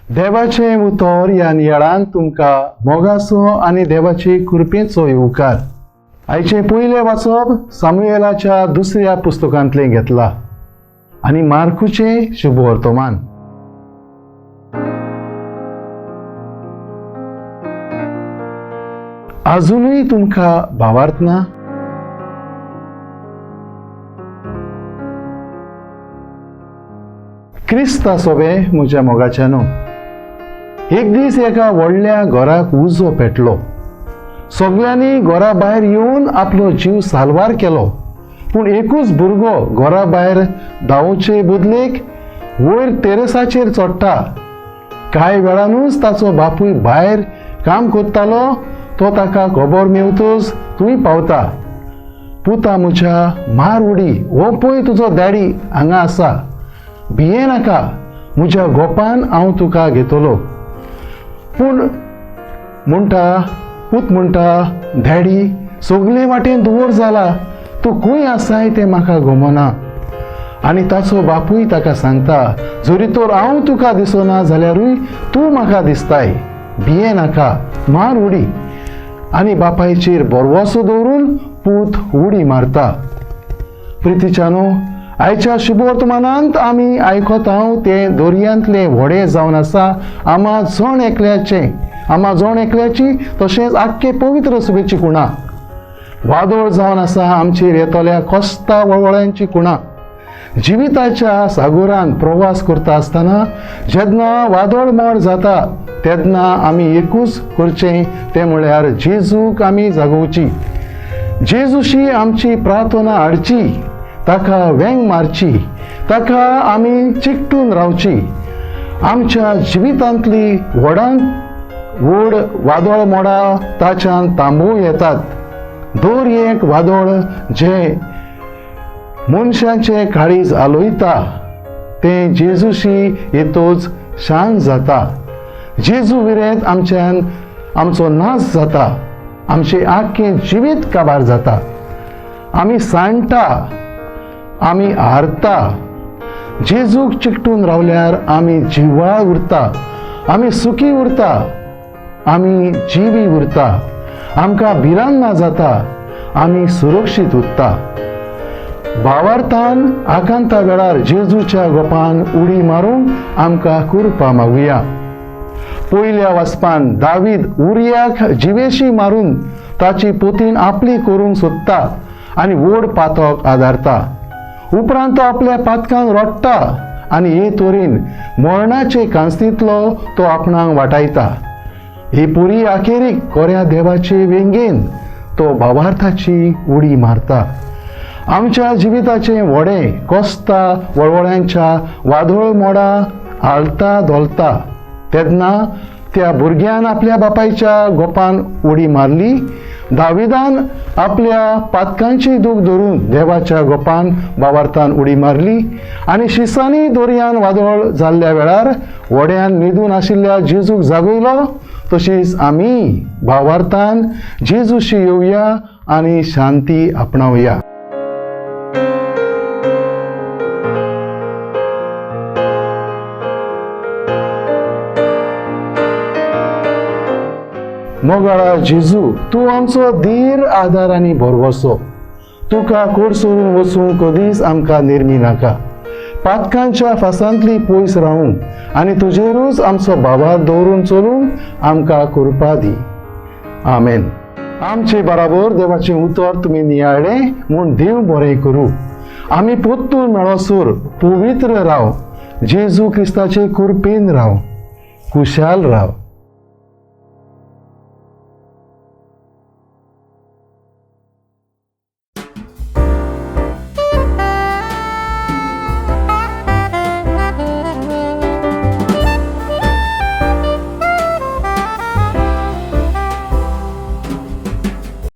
देवाचे उतर ह्या नियाळान तुमकां मोगाचो आनी देवाची कृपेचो येवकार. आयचे पयले वाचप सामुएलाच्या दुसऱ्या पुस्तकांतले घेतला आनी मार्कूचे शुभ वर्तमान. अजूनय तुमकां भावार्थना? क्रिस्त सोबे म्हज्या मोगाच्यानो, एक दीस एका व्हडल्या घराक उजो पेटलो. सगळ्यांनी घरा भायर येवन आपलो जीव साल्वार केलो, पूण एकूच भुरगो घरा भायर धांवचे बदलेक वयर टेरेसाचेर चडटा. कांय वेळानूच ताचो बापूय भायर काम करतालो. तो ताका खबर मेवतच थंय पावता. पुता म्हज्या, मार उडी, हो पळय तुजो डॅडी हांगा आसा. भिये नाका, म्हज्या गोपान हांव तुका घेतलो. पूण पूत म्हणटा, डॅडी सगळे वाटेन दुवर जाला, तूं खंय आसाय तें म्हाका गमना. आनी ताचो बापूय ताका सांगता, जरी तर हांव तुका दिसना जाल्यारूय तूं म्हाका दिसताय. भिये नाका, मार उडी. आनी बापायचेर भरवोसो दवरून पूत उडी मारता. प्रितीच्यानो, आयच्या शुभ वर्तमानांत आमी आयकता तें दर्यांतले व्हडे जावन आसा आमा जण एकल्याची तशेंच आख्खे पवित्र सभेची कुणा. वादळ जावन आसा आमचेर येतल्या कोस्ता वळवळ्यांची कुणा. जिविताच्या सागोरान प्रवास करता आसतना जेन्ना वादळ मोड जाता तेन्ना आमी एकूच करचें, तें म्हळ्यार जेजूक आमी जागोवची. जेजूशी आमची प्रार्थना हाडची, ताका वेंग मारची, ताका आमी चिकटून रावची. आमच्या जिवितांतली व्हडांत व्हड वादळ मोडा ताच्यान थांबूं येतात. दर एक वादळ जे मनशांचे काळीज आलोयता तें जेजूशी येतोच शांत जाता. जेजू विरेंत आमचो नाश जाता, आमचें आख्खें जिवीत काबार जाता. आमी सांडटा, आमी हारता. जेजूक चिकटून रावल्यार आमी जिवाळ उरता, आमी सुखी उरता, आमी जिवी उरता. आमकां भिरांत ना जाता, आमी सुरक्षीत उरता. भावार्थान आकांता वेळार जेजूच्या गोपान उडी मारूंक आमकां कृपा मागुया. पयल्या वाचपान दावीद उरियाक जिवेशी मारून ताची पोतीन आपली करूंक सोदता आनी व्हड पातक आदारता. उपरांत तो आपल्या पातकांक रोडटा आनी हे तरेन मरणाचे कांस्तींतलो तो आपणाक वाटायता. ही पुरी अखेरीक कोऱ्या देवाचे वेंगेन तो भावार्थाची उडी मारता. आमच्या जिविताचे व्हडे कोस्ता वळवळ्यांच्या वादळ मोडा हालता दोलता तेन्ना त्या भुरग्यान आपल्या बापायच्या गोपान उडी मारली. दाविदान आपल्या पातकांची दूख धरून देवाच्या गोपान भावार्थान उडी मारली. आनी शिसांनी दर्यान वादळ जाल्ल्या वेळार व्हड्यान न्हिदून आशिल्ल्या जेजूक जागयलो. तशीच आमी भावार्थान जेजूशी येवया आनी शांती आपणावया. मोगाळा जेजू, तूं आमचो धीर, आदार आनी भरवोसो. तुका कोड सोडून वचूंक कधीच आमकां निर्मी नाका. पातकांच्या फासांतली पयस रावूंक आनी तुजेरूच आमचो भावार दवरून चलूंक आमकां कृपा दी. आमेन. आमचे बराबर देवाचें उतर तुमी नियाळ्ळें म्हूण देव बरें करूं. आमी पोत्तून मेळोसर पवित्र राव. जेजू क्रिस्ताचे कृपेन राव. खुशाल राव.